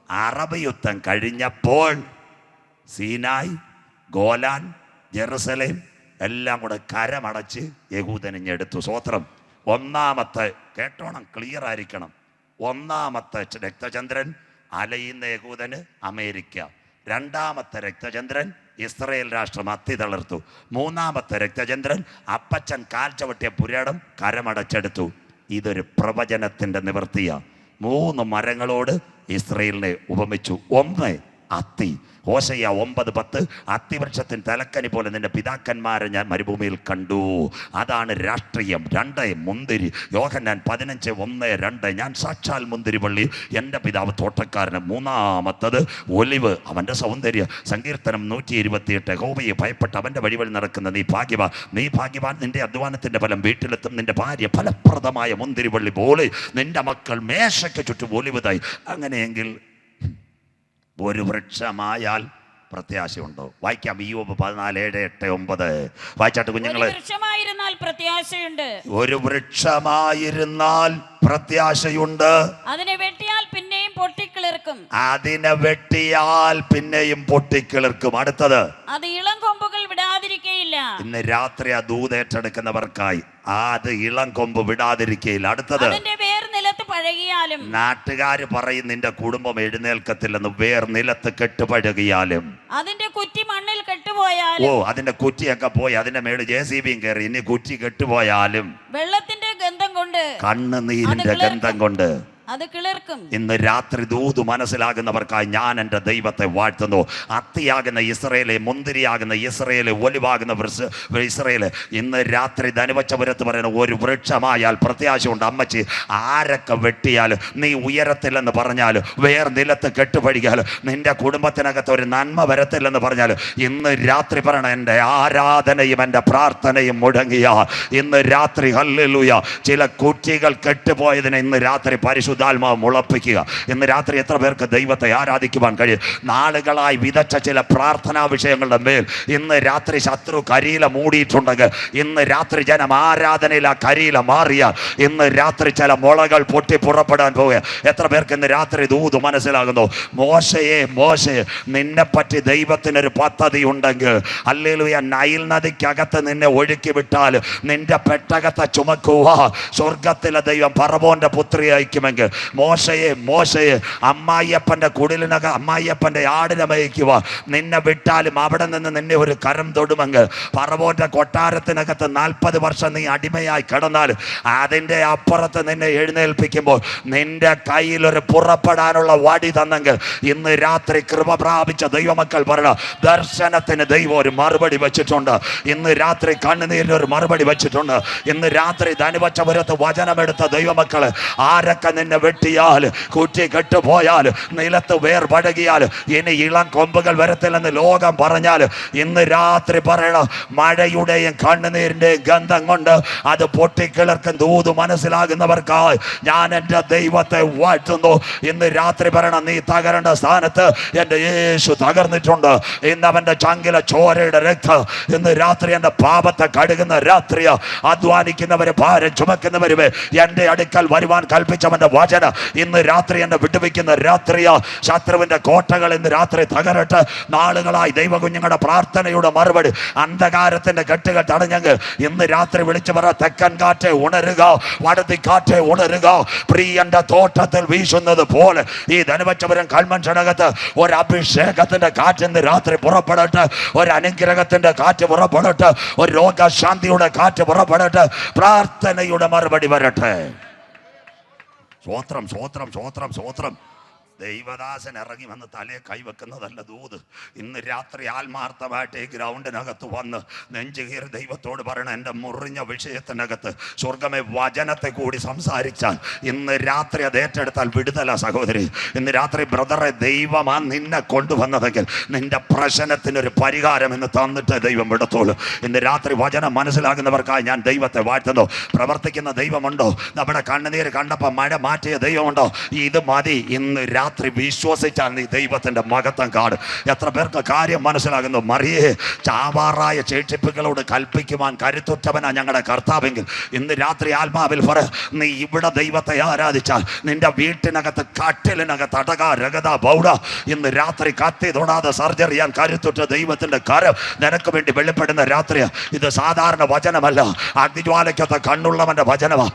Arab യുദ്ധം കഴിഞ്ഞപ്പോൾ Sinai, Golan, Jerusalem എല്ലാം കൂടെ കരമടച്ച് യഹൂദനിഞ്ഞെടുത്തു. സ്വോത്രം. ഒന്നാമത്തെ, കേട്ടോണം, ക്ലിയർ ആയിരിക്കണം, ഒന്നാമത്തെ രക്തചന്ദ്രൻ അലയുന്ന യഹൂദന് അമേരിക്ക. രണ്ടാമത്തെ രക്തചന്ദ്രൻ ഇസ്രയേൽ രാഷ്ട്രം അത്തി തളർത്തു. മൂന്നാമത്തെ രക്തചന്ദ്രൻ അപ്പച്ചൻ കാൽ ചവിട്ടിയ പുരാടം കരമടച്ചെടുത്തു. ഇതൊരു പ്രവചനത്തിൻ്റെ നിവൃത്തിയാണ്. 3 മരങ്ങളോട് ഇസ്രയേലിനെ ഉപമിച്ചു. ഒന്ന് അത്തി. ഹോശയ്യ 9:10 അത്തിവൃക്ഷത്തിന് തലക്കനി പോലെ നിന്റെ പിതാക്കന്മാരെ ഞാൻ മരുഭൂമിയിൽ കണ്ടു. അതാണ് രാഷ്ട്രീയം. 2 മുന്തിരി. യോഹന്നാൻ 15:1-2 ഞാൻ സാക്ഷാൽ മുന്തിരിവള്ളി, എൻ്റെ പിതാവ് തോട്ടക്കാരന്. മൂന്നാമത്തത് ഒലിവ്, അവൻ്റെ സൗന്ദര്യം. സങ്കീർത്തനം 128 യഹോവയെ ഭയപ്പെട്ട് അവൻ്റെ വഴിവഴി നടക്കുന്ന നീ ഭാഗ്യവാൻ. നീ ഭാഗ്യവാൻ, നിന്റെ അധ്വാനത്തിൻ്റെ ഫലം വീട്ടിലെത്തും. നിന്റെ ഭാര്യ ഫലപ്രദമായ മുന്തിരിവള്ളി പോലെ, നിന്റെ മക്കൾ മേശയ്ക്ക് ചുറ്റും ഒലിവുതായി. അങ്ങനെയെങ്കിൽ ഒരു വൃക്ഷമായാൽ പ്രത്യാശയുണ്ടോ? വായിക്കാം. ഇയ്യോബ് 14:7-8-9 വായിച്ചാട്ട് കുഞ്ഞുങ്ങളെ. ഒരു വൃക്ഷമായിരുന്നാൽ പ്രത്യാശയുണ്ട്. അതിനെ വെട്ടിയാൽ പിന്നെയും പൊട്ടിക്കിളിർക്കും. അതിനെ വെട്ടിയാൽ പിന്നെയും പൊട്ടിക്കിളിർക്കും. അടുത്തത്, അത് ഇളം കൊമ്പുകൾ വിടാതിരിക്കയില്ല. ഇന്ന് രാത്രി ആ ദൂതേറ്റെടുക്കുന്നവർക്കായി അത് ഇളം കൊമ്പ് വിടാതിരിക്കയില്ല. അടുത്തത്, അതിന്റെ വേർ നിലത്ത് പഴകിയാലും. നാട്ടുകാര് പറയും നിന്റെ കുടുംബം എഴുന്നേൽക്കത്തില്ലെന്ന്. വേർ നിലത്ത് കെട്ടുപഴകിയാലും. അതിന്റെ കുറ്റി മണ്ണിൽ കെട്ടുപോയാലും. അതിന്റെ കുറ്റിയൊക്കെ പോയി, അതിന്റെ മേളിൽ JCBയും കയറി, ഇനി കുറ്റി കെട്ടുപോയാലും വെള്ളത്തിന്റെ ഗന്ധം കൊണ്ട്, കണ്ണുനീരിന്റെ ഗന്ധം കൊണ്ട് അത് കിളിർക്കും. ഇന്ന് രാത്രി ദൂത് മനസ്സിലാകുന്നവർക്കായി ഞാൻ എൻ്റെ ദൈവത്തെ വാഴ്ത്തുന്നു. അത്തിയാകുന്ന ഇസ്രയേലെ, മുന്തിരിയാകുന്ന ഇസ്രയേലെ, ഒലിവാകുന്ന ഇസ്രയേല്, ഇന്ന് രാത്രി ധനുവച്ചപുരത്ത് പറയുന്ന ഒരു വൃക്ഷമായാൽ പ്രത്യാശയുണ്ട്. അമ്മച്ചി, ആരൊക്കെ വെട്ടിയാലും, നീ ഉയരത്തില്ലെന്ന് പറഞ്ഞാലും, വേർ നിലത്ത് കെട്ടുപഴിക്കാലും, നിന്റെ കുടുംബത്തിനകത്ത് ഒരു നന്മ വരത്തില്ലെന്ന് പറഞ്ഞാലും, ഇന്ന് രാത്രി പറയണം, എൻ്റെ ആരാധനയും എൻ്റെ പ്രാർത്ഥനയും മുടങ്ങിയ ഇന്ന് രാത്രി ഹല്ലേലൂയ. ചില കുറ്റികൾ കെട്ടുപോയതിനെ ഇന്ന് രാത്രി പരിശുദ്ധാത്മാവ് മുളപ്പിക്കുക. ഇന്ന് രാത്രി എത്ര പേർക്ക് ദൈവത്തെ ആരാധിക്കുവാൻ കഴിയും? നാളുകളായി വിതച്ച ചില പ്രാർത്ഥനാ വിഷയങ്ങളുടെ മേൽ ഇന്ന് രാത്രി ശത്രു കരിയില മൂടിയിട്ടുണ്ടെങ്കിൽ, ഇന്ന് രാത്രി ജനം ആരാധനയിൽ ആ കരിയില മാറിയാൽ ഇന്ന് രാത്രി ചില മുളകൾ പൊട്ടി പുറപ്പെടാൻ പോവുക. എത്ര പേർക്ക് ഇന്ന് രാത്രി ദൂത് മനസ്സിലാകുന്നു? മോശയെ, നിന്നെപ്പറ്റി ദൈവത്തിനൊരു പദ്ധതി ഉണ്ടെങ്കിൽ, ഹല്ലേലൂയ, നൈൽ നദിക്കകത്ത് നിന്നെ ഒഴുക്കി വിട്ടാൽ നിന്റെ പെട്ടകത്തെ ചുമക്കുക സ്വർഗത്തിലെ ദൈവം ഫറവോന്റെ പുത്രി അയക്കുമെങ്കിൽ, മോശയെ അമ്മായിയപ്പൻ്റെ കുടിലിനക അമ്മായിയപ്പൻ്റെ ആടിനെ മേയ്ക്കുക. നിന്നെ വിട്ടാലും അവിടെ നിന്ന് നിന്നെ ഒരു കരം തൊടുമെങ്കിൽ, ഫറവോന്റെ കൊട്ടാരത്തിനകത്ത് 40 വർഷം നീ അടിമയായി കിടന്നാലും അതിൻ്റെ അപ്പുറത്ത് നിന്നെ എഴുന്നേൽപ്പിക്കുമ്പോൾ നിന്റെ കയ്യിൽ ഒരു പുറപ്പെടാനുള്ള വടി തന്നെങ്കിൽ, ഇന്ന് രാത്രി കൃപ പ്രാപിച്ച ദൈവമക്കൾ പറയണം, ദർശനത്തിന് ദൈവം ഒരു മറുപടി വെച്ചിട്ടുണ്ട്. ഇന്ന് രാത്രി കണ്ണുനീരിന് ഒരു മറുപടി വെച്ചിട്ടുണ്ട്. ഇന്ന് രാത്രി ധനുവച്ചപുരത്ത് വചനമെടുത്ത ദൈവമക്കള്, ആരൊക്കെ നിന്നെ വെട്ടിയാൽ, കുറ്റി കെട്ടുപോയാൽ, നിലത്ത് വേർ പഴകിയാൽ, ഇനി ഇളം കൊമ്പുകൾ വരത്തില്ലെന്ന് ലോകം പറഞ്ഞാൽ, ഇന്ന് രാത്രി പറയണം, മഴയുടെയും കണ്ണുനീരിന്റെയും ഗന്ധം കൊണ്ട് അത് പൊട്ടിക്കിളർക്കും ദൂത് മനസ്സിലാകുന്നവർക്കായി ഞാൻ എൻ്റെ ദൈവത്തെ വാഴ്ത്തുന്നു. ഇന്ന് രാത്രി പറയണം, നീ തകരേണ്ട സ്ഥാനത്ത് എൻ്റെ യേശു തകർന്നിട്ടുണ്ട്. ഇന്ന് അവൻ്റെ ചങ്കിലെ ചോരയുടെ രക്തം ഇന്ന് രാത്രി എൻ്റെ പാപത്തെ കഴുകുന്ന രാത്രിയ. അധ്വാനിക്കുന്നവര്, ഭാരം ചുമക്കുന്നവരുമേ, എൻ്റെ അടുക്കൽ വരുവാൻ കൽപ്പിച്ചവന്റെ വചനം ഇന്ന് രാത്രി എന്നെ വിട്ടുവയ്ക്കുന്ന രാത്രിയ. ശത്രുവിന്റെ കോട്ടകൾ ഇന്ന് രാത്രി തകരട്ടെ. നാളുകളായി ദൈവകുഞ്ഞുങ്ങളുടെ പ്രാർത്ഥനയുടെ മറുപടി അന്ധകാരത്തിന്റെ കെട്ടുകൾ തടഞ്ഞെങ്കിൽ ഇന്ന് രാത്രി വിളിച്ചു പറ, തെക്കൻ കാറ്റെ ഉണരുക, വടതിക്കാറ്റെ ഉണരുക. പ്രിയന്റെ തോട്ടത്തിൽ വീശുന്നത് പോലെ ഈ ധനുവച്ചപുരം കൽമൻഷനകത്ത് ഒരു അഭിഷേകത്തിന്റെ കാറ്റ് ഇന്ന് രാത്രി പുറപ്പെടട്ടെ. ഒരു അനുഗ്രഹത്തിന്റെ കാറ്റ് പുറപ്പെടട്ടെ. ഒരു രോഗശാന്തിയുടെ കാറ്റ് പുറപ്പെടട്ടെ. പ്രാർത്ഥനയുടെ മറുപടി വരട്ടെ. സ്വോത്രം, സ്വോത്രം, സ്വോത്രം, സ്വോത്രം. ദൈവദാസൻ ഇറങ്ങി വന്ന് തലയെ കൈവെക്കുന്നതല്ല ദൂത്. ഇന്ന് രാത്രി ആത്മാർത്ഥമായിട്ട് ഈ ഗ്രൗണ്ടിനകത്ത് വന്ന് നെഞ്ചുകീറി ദൈവത്തോട് പറയണം, എൻ്റെ മുറിഞ്ഞ വിഷയത്തിനകത്ത് സ്വർഗമേ വചനത്തെ കൂടി സംസാരിച്ചാൽ ഇന്ന് രാത്രി അത് ഏറ്റെടുത്താൽ വിടുതല സഹോദരി. ഇന്ന് രാത്രി ബ്രദറെ, ദൈവമാ നിന്നെ കൊണ്ടുവന്നതെങ്കിൽ നിന്റെ പ്രശ്നത്തിനൊരു പരിഹാരം ഇന്ന് തന്നിട്ട് ദൈവം വിടത്തോളൂ. ഇന്ന് രാത്രി വചനം മനസ്സിലാകുന്നവർക്കായി ഞാൻ ദൈവത്തെ വാഴ്ത്തുന്നു. പ്രവർത്തിക്കുന്ന ദൈവമുണ്ടോ? നമ്മുടെ കണ്ണുനീര് കണ്ടപ്പോൾ മഴ മാറ്റിയ ദൈവമുണ്ടോ? ഇത് മതി. ഇന്ന് രാത്രി വിശ്വസിച്ചാൽ നീ ദൈവത്തിൻ്റെ മഹത്വം കാണും. എത്ര പേർക്ക് കാര്യം മനസ്സിലാകുന്നു? മറിയേ, ചാവാറായ ശേഷിപ്പുകളോട് കൽപ്പിക്കുവാൻ കരുത്തുറ്റവനാ ഞങ്ങളുടെ കർത്താവെങ്കിൽ ഇന്ന് രാത്രി ആത്മാവിൽ പറ, നീ ഇവിടെ ദൈവത്തെ ആരാധിച്ചാൽ നിന്റെ വീട്ടിനകത്ത് കട്ടിലിനകത്ത് അടക രഗത ബൗഡ ഇന്ന് രാത്രി കത്തി തൊടാതെ സർജറി ചെയ്യാൻ കരുത്തുറ്റ ദൈവത്തിൻ്റെ കരം നിനക്ക് വേണ്ടി വെളിപ്പെടുന്ന രാത്രിയാ. ഇത് സാധാരണ വചനമല്ല, അഗ്നിജ്വാലയ്ക്കത്തെ കണ്ണുള്ളവന്റെ വചനമാ.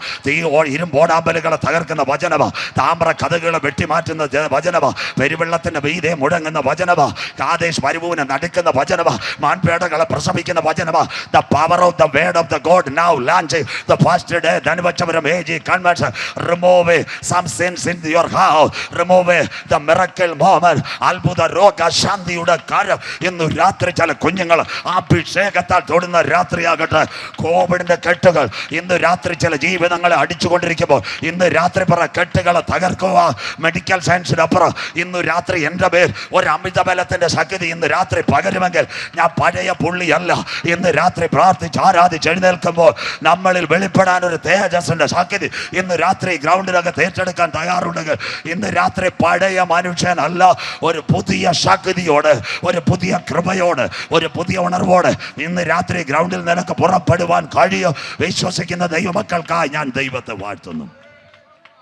ഇരുമ്പോടാമ്പലുകളെ തകർക്കുന്ന വചനമാ. താമ്ര കഥകളെ വെട്ടിമാറ്റുന്ന വചനമാ. പെരുവെള്ളത്തിന്റെ വീതേ മുഴങ്ങുന്ന വചനമാ. കാദേശ് മരുഭൂവിനെ നടുക്കുന്ന വചനമാ. മാൻപേടകളെ പ്രസവിക്കുന്ന വചനമാ. The power of the word of the God now launching the first day. ധനുവച്ചവരം AG convention. Remove some sins in your house. Remove the miracle moment. അത്ഭുത രോഗ ശാന്തിയുടെ കാര്യം ഇന്ന് രാത്രി ചില കുഞ്ഞുങ്ങൾ അഭിഷേകത്താൽ തൊടുന്ന രാത്രിയാകട്ടെ. കോവിഡിന്റെ കെട്ടുകൾ ഇന്ന് രാത്രി ചില ജീവിതങ്ങളെ അടിച്ചുകൊണ്ടിരിക്കുമ്പോൾ ഇന്ന് രാത്രി പറ, കെട്ടുകളെ തകർക്കുക. മെഡിക്കൽ സയൻസിനപ്പുറം ഇന്ന് രാത്രി എൻ്റെ പേർ ഒരു അമിത ബലത്തിന്റെ ശക്തി ഇന്ന് രാത്രി പകരുമെങ്കിൽ ഞാൻ പഴയ പുള്ളിയല്ല. ഇന്ന് രാത്രി പ്രാർത്ഥിച്ച് ആരാധിച്ച് എഴുന്നേൽക്കുമ്പോൾ നമ്മളിൽ വെളിപ്പെടാൻ ഒരു തേജസ്സിന്റെ ശക്തി ഇന്ന് രാത്രി ഗ്രൗണ്ടിനകത്ത് ഏറ്റെടുക്കാൻ തയ്യാറുണ്ടെങ്കിൽ ഇന്ന് രാത്രി പഴയ മനുഷ്യനല്ല, ഒരു പുതിയ ശക്തിയോട്, ഒരു പുതിയ കൃപയോട്, ഒരു പുതിയ ഉണർവോട് ഇന്ന് രാത്രി ഗ്രൗണ്ടിൽ നിനക്ക് പുറപ്പെടുവാൻ കഴിയും. വിശ്വസിക്കുന്ന ദൈവമക്കൾക്കായി ഞാൻ ദൈവത്തെ വാഴ്ത്തുന്നു.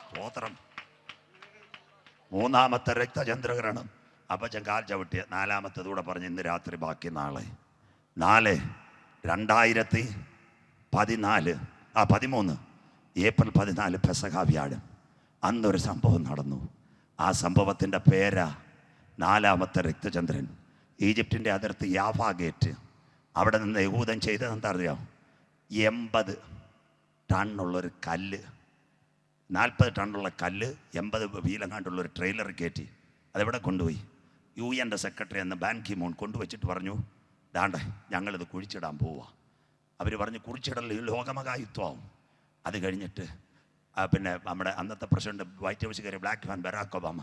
സ്തോത്രം. മൂന്നാമത്തെ രക്തചന്ദ്രഗ്രഹണം അപ്പച്ചൻ കാൽ ചവിട്ടിയ നാലാമത്തേതൂടെ പറഞ്ഞ് ഇന്ന് രാത്രി ബാക്കി നാളെ 13 ഏപ്രിൽ 14 പെസഹ വ്യാഴം അന്നൊരു സംഭവം നടന്നു. ആ സംഭവത്തിൻ്റെ പേരാ നാലാമത്തെ രക്തചന്ദ്രൻ. ഈജിപ്തിൻ്റെ അതിർത്തി യാഫാ ഗേറ്റ്. അവിടെ നിന്ന് യഹൂദൻ ചെയ്തത് എന്താ അറിയാം? 80 ടണ്ണുള്ളൊരു കല്ല്, 40 ടണ്ണുള്ള കല്ല് 80 വീലങ്ങാണ്ടുള്ളൊരു ട്രെയിലർ കയറ്റി അതെവിടെ കൊണ്ടുപോയി? UN സെക്രട്ടറി എന്ന ബാൻ കി മൂൺ കൊണ്ടുവച്ചിട്ട് പറഞ്ഞു, ദാണ്ടേ ഞങ്ങളിത് കുഴിച്ചിടാൻ പോവുക. അവർ പറഞ്ഞു കുഴിച്ചിടൽ ലോകമഹായുദ്ധമാവും. അത് കഴിഞ്ഞിട്ട് പിന്നെ നമ്മുടെ അന്നത്തെ പ്രസിഡന്റ് വൈറ്റ് ഹൗസ് കയറി ബ്ലാക്ക് മാൻ ബരാക് ഒബാമ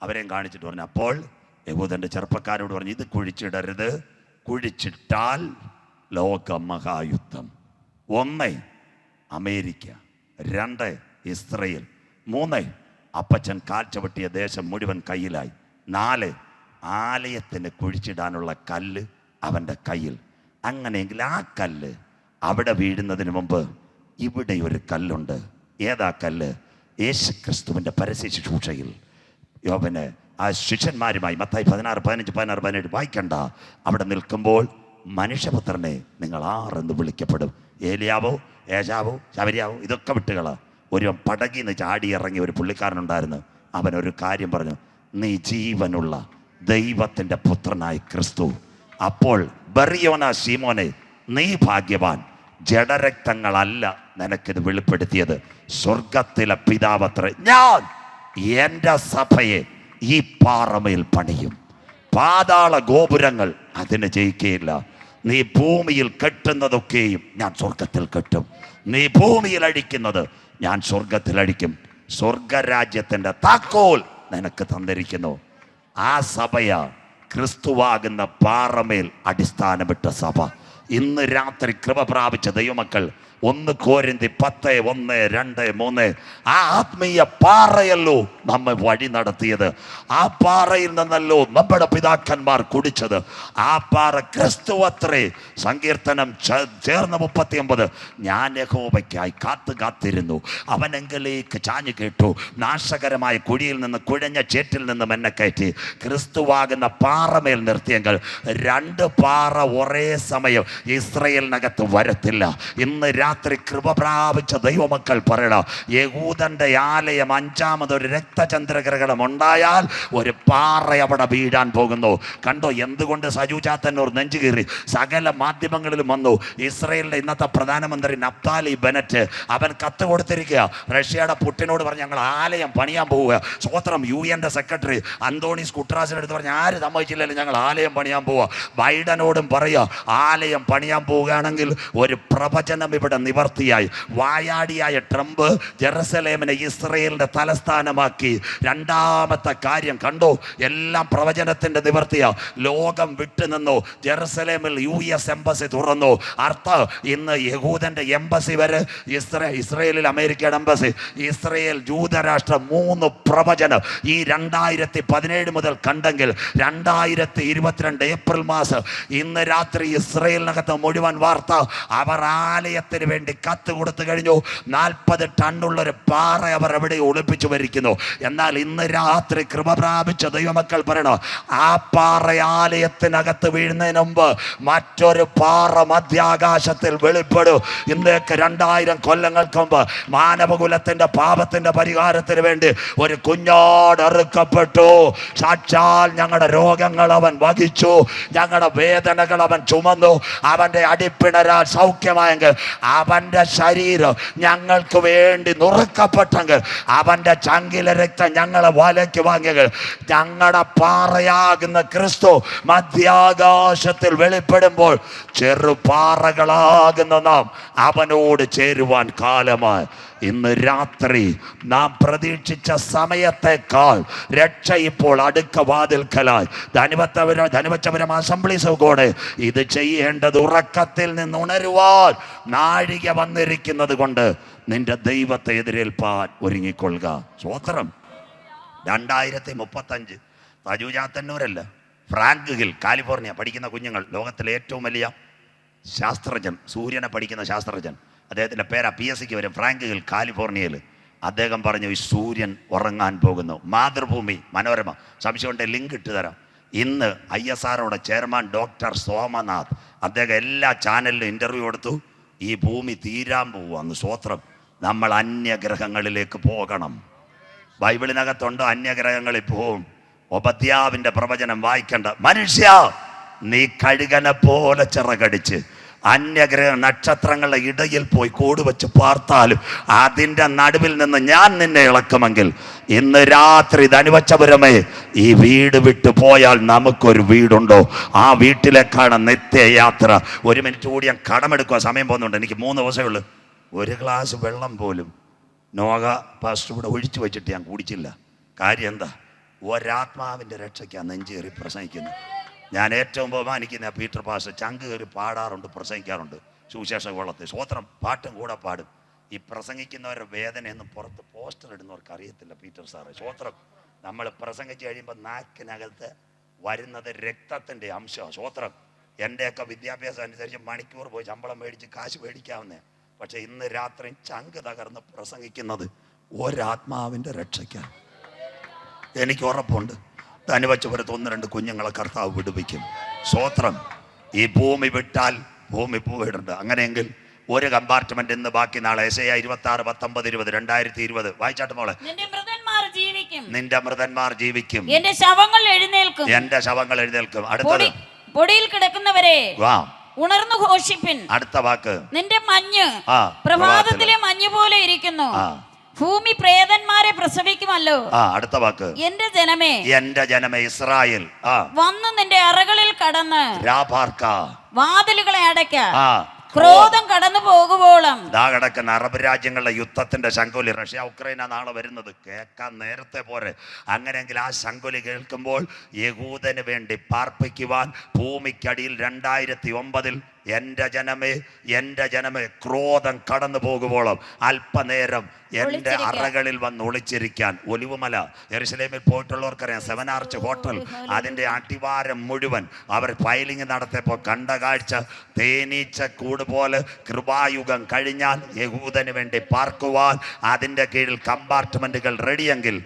അവരെയും കാണിച്ചിട്ട് പറഞ്ഞു. അപ്പോൾ യഹൂദൻ്റെ ചെറുപ്പക്കാരോട് പറഞ്ഞു, ഇത് കുഴിച്ചിടരുത്, കുഴിച്ചിട്ടാൽ ലോകമഹായുദ്ധം. 1 അമേരിക്ക, 2 ഇസ്രയേൽ, 3 അപ്പച്ചൻ കാൽ ചവിട്ടിയ ദേശം മുഴുവൻ കയ്യിലായി, 4 ആലയത്തിന് കുഴിച്ചിടാനുള്ള കല്ല് അവൻ്റെ കയ്യിൽ. അങ്ങനെയെങ്കിൽ ആ കല്ല് അവിടെ വീഴുന്നതിന് മുമ്പ് ഇവിടെ ഒരു കല്ലുണ്ട്. ഏതാ കല്ല്? യേശു ക്രിസ്തുവിൻ്റെ പരസ്യ ശുശ്രൂഷയിൽ യോബന് ആ ശിഷ്യന്മാരുമായി മത്തായി 16, 15, 16, 17 വായിക്കണ്ട. അവിടെ നിൽക്കുമ്പോൾ മനുഷ്യപുത്രനെ നിങ്ങൾ ആരെന്ന് വിളിക്കപ്പെടും. ഏലിയാവോ ഏശാവോ ശബരിയാവോ ഇതൊക്കെ വിട്ടുകള. ഒരു പടകിന്ന് ചാടി ഇറങ്ങിയ ഒരു പുള്ളിക്കാരനുണ്ടായിരുന്നു. അവനൊരു കാര്യം പറഞ്ഞു, നീ ജീവനുള്ള ദൈവത്തിൻ്റെ പുത്രനായി ക്രിസ്തു. അപ്പോൾ ബറിയോന ശീമോനെ, നീ ഭാഗ്യവാൻ, ജഡരക്തങ്ങളല്ല നിനക്കിത് വെളിപ്പെടുത്തിയത്, സ്വർഗത്തിലെ പിതാവത്രേ. ഞാൻ എൻ്റെ സഭയെ ഈ പാറമേൽ പണിയും, പാതാള ഗോപുരങ്ങൾ അതിന് ജയിക്കുകയില്ല. നീ ഭൂമിയിൽ കെട്ടുന്നതൊക്കെയും ഞാൻ സ്വർഗത്തിൽ കെട്ടും, നീ ഭൂമിയിൽ അടിക്കുന്നത് ഞാൻ സ്വർഗത്തിൽ അടിക്കും. സ്വർഗരാജ്യത്തിൻ്റെ താക്കോൽ നിനക്ക് തന്നിരിക്കുന്നു. ആ സഭയാ ക്രിസ്തുവാകുന്ന പാറമേൽ അടിസ്ഥാനമിട്ട സഭ. ഇന്ന് രാത്രി കൃപ പ്രാപിച്ച ദൈവമക്കൾ 1 കോരിന്ത്യർ 10, 1, 2, 3 ആ ആത്മീയ പാറയല്ലോ നമ്മെ വഴി നടത്തിയത്. ആ പാറയിൽ നിന്നല്ലോ നമ്മുടെ പിതാക്കന്മാർ കുടിച്ചത്. ആ പാറ ക്രിസ്തുവത്രേ. സങ്കീർത്തനം ചേർന്ന് 39, ഞാൻ യഹോവയ്ക്കായി കാത്തിരുന്നു, അവനെങ്കിലേക്ക് ചാഞ്ഞു കേട്ടു, നാശകരമായ കുഴിയിൽ നിന്ന് കുഴഞ്ഞ ചേറ്റിൽ നിന്നും എന്നെ കയറ്റി. ക്രിസ്തുവാകുന്ന പാറമേൽ നിർത്തിയെങ്കിൽ 2 പാറ ഒരേ സമയം ഇസ്രയേലിനകത്ത് വരത്തില്ല. ഇന്ന് രാത്രി കൃപ പ്രാപിച്ച ദൈവമക്കൾ പറയണം, യഹൂദന്റെ ആലയം 5ാമതൊരു രക്തചന്ദ്രഗ്രഹണം ഉണ്ടായാൽ ഒരു പാറ അവിടെ വീഴാൻ പോകുന്നു. കണ്ടോ എന്തുകൊണ്ട് സജു ചാത്തന്നൂർ നെഞ്ചു കീറി സകല മാധ്യമങ്ങളിലും വന്നു. ഇസ്രയേലിന്റെ ഇന്നത്തെ പ്രധാനമന്ത്രി നഫ്താലി ബെനറ്റ് അവൻ കത്ത് കൊടുത്തിരിക്കുക. റഷ്യയുടെ പുട്ടിനോട് പറഞ്ഞ് ഞങ്ങൾ ആലയം പണിയാൻ പോവുക. സ്വോത്രം. UN സെക്രട്ടറി അന്തോണീസ് കുട്രാസിന്റെ അടുത്ത് പറഞ്ഞ് ആര് സമ്മതിച്ചില്ലല്ലോ ഞങ്ങൾ ആലയം പണിയാൻ പോവുക. ബൈഡനോടും പറയുക ആലയം പണിയാൻ പോവുകയാണെങ്കിൽ ഒരു പ്രവചനം ഇവിടെ നിവർത്തിയായി. വായാടിയായ ട്രംപ് ജെറുസലേമിനെ ഇസ്രയേലിന്റെ തലസ്ഥാനമാക്കി. രണ്ടാമത്തെ കാര്യം കണ്ടോ, എല്ലാം പ്രവചനത്തിന്റെ നിവർത്തിയാ. ലോകം വിട്ടുനിന്നു. ജെറുസലേമിൽ US എംബസി തുറന്നു. അർത്ഥം ഇന്ന് യഹൂദന്റെ എംബസി വരെ ഇസ്രയേലിൽ അമേരിക്കയുടെ എംബസി, ഇസ്രയേൽ ജൂതരാഷ്ട്രം, 3 പ്രവചനം ഈ 2017 മുതൽ കണ്ടെങ്കിൽ 2022 ഏപ്രിൽ മാസം ഇന്ന് രാത്രി ഇസ്രയേലിനകത്ത് മുഴുവൻ വാർത്ത, അവർ ആലയത്തിന് വേണ്ടി കത്ത് കൊടുത്തു കഴിഞ്ഞു. 40 ടണ്ണുള്ളൊരു പാറ അവർ എവിടെ ഒളിപ്പിച്ചു വരിക്കുന്നു. എന്നാൽ ഇന്ന് രാത്രി കൃപ പ്രാപിച്ച ദൈവമക്കൾ പറയണോ, ആ പാറ ആലയത്തിനകത്ത് വീഴുന്നതിന് മുമ്പ് മറ്റൊരു പാറ മധ്യാകാശത്തിൽ വെളിപ്പെടും. ഇന്നേക്ക് 2000 കൊല്ലങ്ങൾക്ക് മുമ്പ് മാനവകുലത്തിന്റെ പാപത്തിന്റെ പരിഹാരത്തിന് വേണ്ടി ഒരു കുഞ്ഞാട് അറുക്കപ്പെട്ടു. സാക്ഷാൽ ഞങ്ങളുടെ രോഗങ്ങൾ അവൻ വഹിച്ചു, ഞങ്ങളുടെ വേദനകൾ അവൻ ചുമന്നു. അവന്റെ അടിപ്പിണരാൽ സൗഖ്യമായെങ്കിൽ, അവന്റെ ശരീരം ഞങ്ങൾക്ക് വേണ്ടി നുറുക്കപ്പെട്ടെങ്കിൽ, അവന്റെ ചങ്കിലെ രക്തം ഞങ്ങളെ വലയ്ക്ക് വാങ്ങിയെങ്കിൽ, ഞങ്ങളുടെ പാറയാകുന്ന ക്രിസ്തു മധ്യാകാശത്തിൽ വെളിപ്പെടുമ്പോൾ ചെറുപാറകളാകുന്ന നാം അവനോട് ചേരുവാൻ കാലമായി. ഇന്ന് രാത്രി നാം പ്രതീക്ഷിച്ച സമയത്തേക്കാൾ രക്ഷ ഇപ്പോൾ അടുക്ക വാതിൽക്കലായി. ധനുവച്ചപുരം അസംബ്ലീസ് ഓഫ് ഗോഡ് ഇത് ചെയ്യേണ്ടത് ഉറക്കത്തിൽ നിന്ന് ഉണരുവാൻ നാഴിക വന്നിരിക്കുന്നത് കൊണ്ട് നിന്റെ ദൈവത്തെ എതിരേൽപ്പാൻ ഒരുങ്ങിക്കൊള്ളുക. സ്വോത്രം. 2035 തജുജാത്തന്നൂരല്ല, ഫ്രാങ്ക് ഹിൽ, കാലിഫോർണിയ പഠിക്കുന്ന കുഞ്ഞുങ്ങൾ, ലോകത്തിലെ ഏറ്റവും വലിയ ശാസ്ത്രജ്ഞൻ, സൂര്യനെ പഠിക്കുന്ന ശാസ്ത്രജ്ഞൻ, അദ്ദേഹത്തിൻ്റെ പേരാ PSCക്ക് വരും, ഫ്രാങ്ക് ഹിൽ, കാലിഫോർണിയയിൽ. അദ്ദേഹം പറഞ്ഞു, ഈ സൂര്യൻ ഉറങ്ങാൻ പോകുന്നു. മാതൃഭൂമി, മനോരമ, സംശയമുണ്ട് ലിങ്ക് ഇട്ട് തരാം. ഇന്ന് ISROയുടെ ചെയർമാൻ ഡോക്ടർ സോമനാഥ്, അദ്ദേഹം എല്ലാ ചാനലിലും ഇൻ്റർവ്യൂ കൊടുത്തു. ഈ ഭൂമി തീരാൻ പോവാന്ന്. സ്വോത്രം. നമ്മൾ അന്യഗ്രഹങ്ങളിലേക്ക് പോകണം. ബൈബിളിനകത്തുണ്ട് അന്യഗ്രഹങ്ങളിൽ പോവും. ഒബദ്യാവിൻ്റെ പ്രവചനം വായിക്കണ്ട. മനുഷ്യ, നീ കഴുകനെ പോലെ ചിറകടിച്ച് അന്യഗ്രഹ നക്ഷത്രങ്ങളുടെ ഇടയിൽ പോയി കൂട് വെച്ച് പാർത്താലും അതിൻ്റെ നടുവിൽ നിന്ന് ഞാൻ നിന്നെ ഇളക്കുമെങ്കിൽ, ഇന്ന് രാത്രി ധനുവച്ചപുരമേ, ഈ വീട് വിട്ടു പോയാൽ നമുക്കൊരു വീടുണ്ടോ? ആ വീട്ടിലേക്കാണ് നിത്യയാത്ര. 1 മിനിറ്റ് കൂടി ഞാൻ കടമെടുക്കുക, സമയം പോകുന്നുണ്ട്. എനിക്ക് 3 ദിവസമേ ഉള്ളൂ. 1 ഗ്ലാസ് വെള്ളം പോലും നോഗ പാസ്റ്റർ ഇവിടെ ഒഴിച്ചു വെച്ചിട്ട് ഞാൻ കുടിച്ചില്ല. കാര്യം എന്താ? ഒരാത്മാവിൻ്റെ രക്ഷയ്ക്കാണ് നെഞ്ചേറി പ്രസംഗിക്കുന്നത്. ഞാൻ ഏറ്റവും ബഹുമാനിക്കുന്ന പീറ്റർ പാസ്റ്റർ ചങ്ക് കയറി പാടാറുണ്ട്, പ്രസംഗിക്കാറുണ്ട് സുവിശേഷ കോളത്തിൽ. സ്വോത്രം. പാട്ടും കൂടെ പാടും. ഈ പ്രസംഗിക്കുന്നവരുടെ വേദനയൊന്നും പുറത്ത് പോസ്റ്റർ ഇടുന്നവർക്ക് അറിയത്തില്ല പീറ്റർ സാറ്. സ്വോത്രം. നമ്മൾ പ്രസംഗിച്ച് കഴിയുമ്പോൾ നാക്കിനകത്ത് വരുന്നത് രക്തത്തിൻ്റെ അംശമാണ്. സ്വോത്രം. എൻ്റെയൊക്കെ വിദ്യാഭ്യാസം അനുസരിച്ച് മണിക്കൂർ പോയി ശമ്പളം മേടിച്ച് കാശ് മേടിക്കാവുന്നേ. പക്ഷെ ഇന്ന് രാത്രി ചങ്ക് തകർന്ന് പ്രസംഗിക്കുന്നത് ഒരാത്മാവിൻ്റെ രക്ഷയ്ക്കാണ്. എനിക്ക് ഉറപ്പുണ്ട് ധനുവച്ചപുരത്ത് 1-2 കുഞ്ഞുങ്ങളെ കർത്താവ് വിടുവിക്കും. സ്വോത്രം. ഈ ഭൂമി വിട്ടാൽ ഭൂമി പോയിട്ടുണ്ട്. അങ്ങനെയെങ്കിൽ ഒരു കമ്പാർട്ട്മെന്റ് ഇന്ന് ബാക്കി നാളെ. യെശയ്യാ 26, 19, 20, 2020 വായിച്ചാട്ട് മോളെ. നിന്റെ മൃതന്മാർ ജീവിക്കും, എന്റെ ശവങ്ങൾ എഴുന്നേൽക്കും. അടുത്തത്, പൊടിയിൽ കിടക്കുന്നവരെ ഉണർന്നു ഘോഷിപ്പിൻ. അടുത്ത വാക്ക്, നിന്റെ മഞ്ഞ് പ്രഭാതത്തിലെ മഞ്ഞ് പോലെ ഇരിക്കുന്നു. ഭൂമി പ്രേതന്മാരെ പ്രസവിക്കുമല്ലോ. അടുത്ത വാക്ക്, എന്റെ ജനമേ ഇസ്രായേൽ വന്ന് നിന്റെ അറകളിൽ കടന്ന് വാതിലുകളെ അടയ്ക്ക. ക്രോധം കടന്നു പോകുമ്പോളം കിടക്കുന്ന അറബ് രാജ്യങ്ങളുടെ യുദ്ധത്തിന്റെ ശങ്കുലി, റഷ്യ ഉക്രൈന നാളെ വരുന്നത് കേൾക്കാൻ നേരത്തെ പോരെ. അങ്ങനെയെങ്കിൽ ആ ശങ്കുലി കേൾക്കുമ്പോൾ യഹൂദന് വേണ്ടി പാർപ്പിക്കുവാൻ ഭൂമിക്കടിയിൽ 2009 എൻ്റെ ജനമേ ക്രോധം കടന്നു പോകുമ്പോളം അല്പനേരം എൻ്റെ അറകളിൽ വന്ന് ഒളിച്ചിരിക്കാൻ. ഒലിവുമല, യെരുശലേമിൽ പോയിട്ടുള്ളവർക്കറിയാം, 7 ആർച്ച് ഹോട്ടൽ, അതിൻ്റെ അടിവാരം മുഴുവൻ അവർ ഫയലിംഗ് നടത്തിയപ്പോൾ കണ്ട കാഴ്ച, തേനീച്ച കൂട് പോലെ കൃപായുഗം കഴിഞ്ഞാൽ യഹൂദന് വേണ്ടി പാർക്കുവാൻ അതിൻ്റെ കീഴിൽ കമ്പാർട്ട്മെൻറ്റുകൾ റെഡിയെങ്കിൽ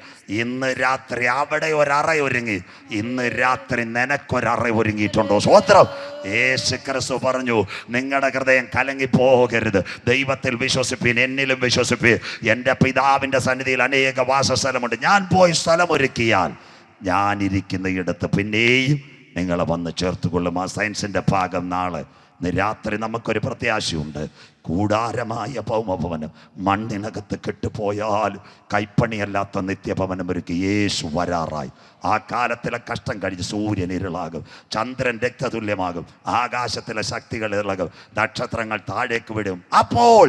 ഇന്ന് രാത്രി അവിടെ ഒരറ ഒരുങ്ങി. ഇന്ന് രാത്രി നിനക്കൊരറ ഒരുങ്ങിയിട്ടുണ്ടോ? സ്വോത്രം. യേശു ക്രിസ്തു പറഞ്ഞു, നിങ്ങളുടെ ഹൃദയം കലങ്ങിപ്പോകരുത്, ദൈവത്തിൽ വിശ്വസിപ്പീൻ, എന്നിലും വിശ്വസിപ്പീൻ. എൻ്റെ പിതാവിൻ്റെ സന്നിധിയിൽ അനേക വാസസ്ഥലമുണ്ട്. ഞാൻ പോയി സ്ഥലമൊരുക്കിയാൽ ഞാനിരിക്കുന്ന ഇടത്ത് പിന്നെയും നിങ്ങളെ വന്ന് ചേർത്തുകൊള്ളും. ആ സയൻസിൻ്റെ ഭാഗം നാളെ ഇന്ന് രാത്രി നമുക്കൊരു പ്രത്യാശയുണ്ട്. കൂടാരമായ ഭൗമഭവനം മണ്ണിനകത്ത് കെട്ടുപോയാൽ കൈപ്പണിയല്ലാത്ത നിത്യഭവനം ഒരുക്കി യേശു വരാറായി. ആ കാലത്തിലെ കഷ്ടം കഴിഞ്ഞ് സൂര്യൻ ഇരുളാകും, ചന്ദ്രൻ രക്തതുല്യമാകും, ആകാശത്തിലെ ശക്തികൾ ഇളകും, നക്ഷത്രങ്ങൾ താഴേക്ക് വിടും. അപ്പോൾ